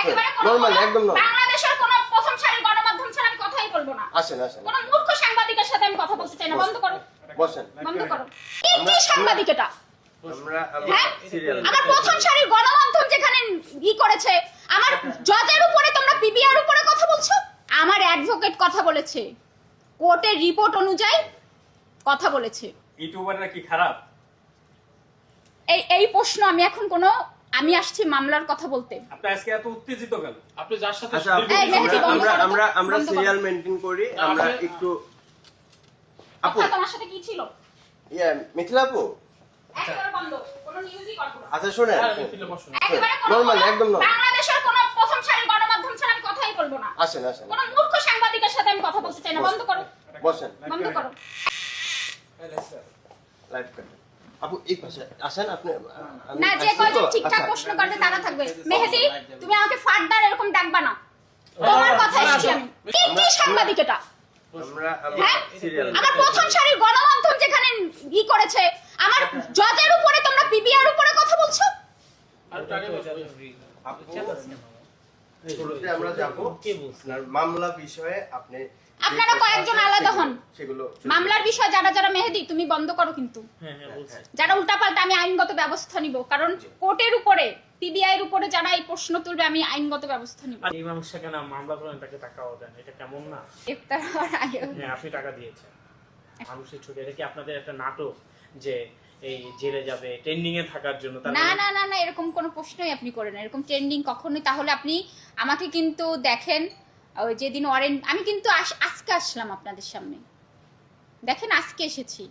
একেবারে নরমালি একদম নরমাল। বাংলাদেশের কোন প্রথম সারির গণমাধ্যম ছাড়া আমি কথাই বলবো না। আসেন আসেন কোন মূর্খ সাংবাদিকের সাথে আমি কথা বলতে চাই না। বন্ধ করো, বসেন। বন্ধ করো। কি সাংবাদিক এটা? আমরা হ্যাঁ? সিরিয়াল আমার প্রথম সারির গণমাধ্যম যেখানে করেছে, আমার জজের উপরে তোমরা পিবিআর উপরে কথা বলছো। আমার অ্যাডভোকেট কথা বলেছে, কোর্টের রিপোর্ট অনুযায়ী কথা বলেছে। ইউটিউবাররা কি খারাপ? এই প্রশ্ন আমি এখন আমি আসছি মামলার কথা বলতে। আপনি আজকে এত উত্তেজিত কেন? আপনি যার সাথে আচ্ছা এই মেহেদী, বন্ধ করো তো, আমরা বন্ধ করো। সিরিয়াল মেইনটেইন করি। আমরা একটু আপু কথা তোমার সাথে কি ছিল? মিথিলা আপু একেবারে বন্ধ, কোনো নিউজই করবো না। আচ্ছা শুনেন একেবারে নরমালি একদম নরমাল। বাংলাদেশের কোন প্রথম সারির গণমাধ্যম ছাড়া আমি কথাই বলবো না। আসেন আসেন কোন মূর্খ সাংবাদিকের সাথে আমি কথা বলতে চাই না। বন্ধ করো, বসেন। বন্ধ করো। লাইভ করেন আপু এই পাশে আসেন আপনি না, যে কয়জন ঠিকঠাক প্রশ্ন করবে তারা থাকবে। মেহেদী, তুমি আমাকে ফারদার এরকম ডাকবা না। তোমার কথা এসেছি আমি। কি সাংবাদিক এটা? আমরা হ্যাঁ? সিরিয়াল আমার প্রথম সারির গণমাধ্যম যেখানে করেছে, আমার জজের উপরে তোমরা পিবিআর উপরে কথা বলছো। শুরুতে আমরা যাব আপনার মামলা বিষয়ে। আপনি আপনারা কয়েকজন আলাদা হন। সেগুলো মামলার বিষয় যারা মেহেদী, তুমি বন্ধ করো কিন্তু। যারা উল্টাপাল্টা আমি আইনগত ব্যবস্থা নিব, কারণ কোর্টের উপরে পিবিআই এর উপরে যারা এই প্রশ্ন তুলবে আমি আইনগত ব্যবস্থা নিব। এই মানুষটা কেন মামলা করেন, তাকে টাকাও দেন, এটা কেমন না? ইফতার হওয়ার আগে হ্যাঁ, আপনি টাকা দিয়েছেন মানুষের ছবি। এটা কি আপনাদের একটা নাটক যে এই জেলে যাবে ট্রেন্ডিং এ থাকার জন্য? না না না না, এরকম কোনো প্রশ্নই আপনি করেন না। এরকম ট্রেন্ডিং কখনোই। তাহলে আপনি আমাকে কিন্তু দেখেন, ওই যেদিন ওয়ারেন্ট, আমি কিন্তু আজকে আসলাম আপনাদের সামনে, দেখেন আজকে এসেছি।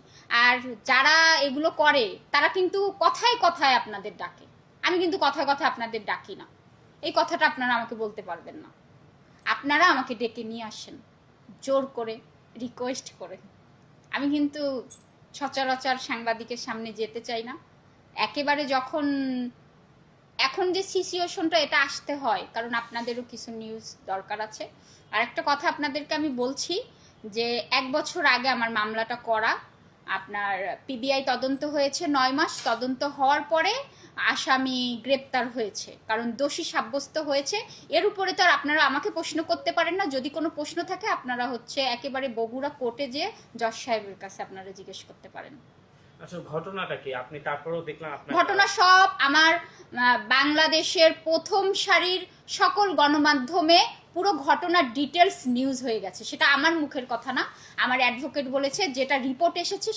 আর যারা এগুলো করে তারা কিন্তু কথায় কথায় আপনাদের ডাকে, আমি কিন্তু কথায় কথায় আপনাদের ডাকি না। এই কথাটা আপনারা আমাকে বলতে পারবেন না। আপনারা আমাকে ডেকে নিয়ে আসেন জোর করে, রিকোয়েস্ট করে। আমি কিন্তু সচরাচর সাংবাদিকের সামনে যেতে চাই না। একেবারে যখন এখন যে সিচুয়েশনটা, এটা আসতে হয় কারণ আপনাদেরও কিছু নিউজ দরকার আছে। আর একটা কথা আপনাদেরকে আমি বলছি যে 1 বছর আগে আমার মামলাটা করা, আপনার পিবিআই তদন্ত হয়েছে 9 মাস। তদন্ত হওয়ার পরে আসামি গ্রেপ্তার হয়েছে, কারণ দোষী সাব্যস্ত হয়েছে। এর উপরে তো আর আপনারা আমাকে প্রশ্ন করতে পারেন না। যদি কোনো প্রশ্ন থাকে আপনারা একেবারে বগুড়া কোর্টে যে জজ সাহেবের কাছে আপনারা জিজ্ঞেস করতে পারেন। আচ্ছা, ঘটনাটা কি? আপনি তারপরেও দেখলাম আপনার ঘটনা সব আমার বাংলাদেশের প্রথম সারির সকল গণমাধ্যমে পুরো ঘটনার ডিটেলস নিউজ হয়ে গেছে। সেটা আমার মুখের কথা না, আমার অ্যাডভোকেট বলেছে, যেটা রিপোর্ট এসেছে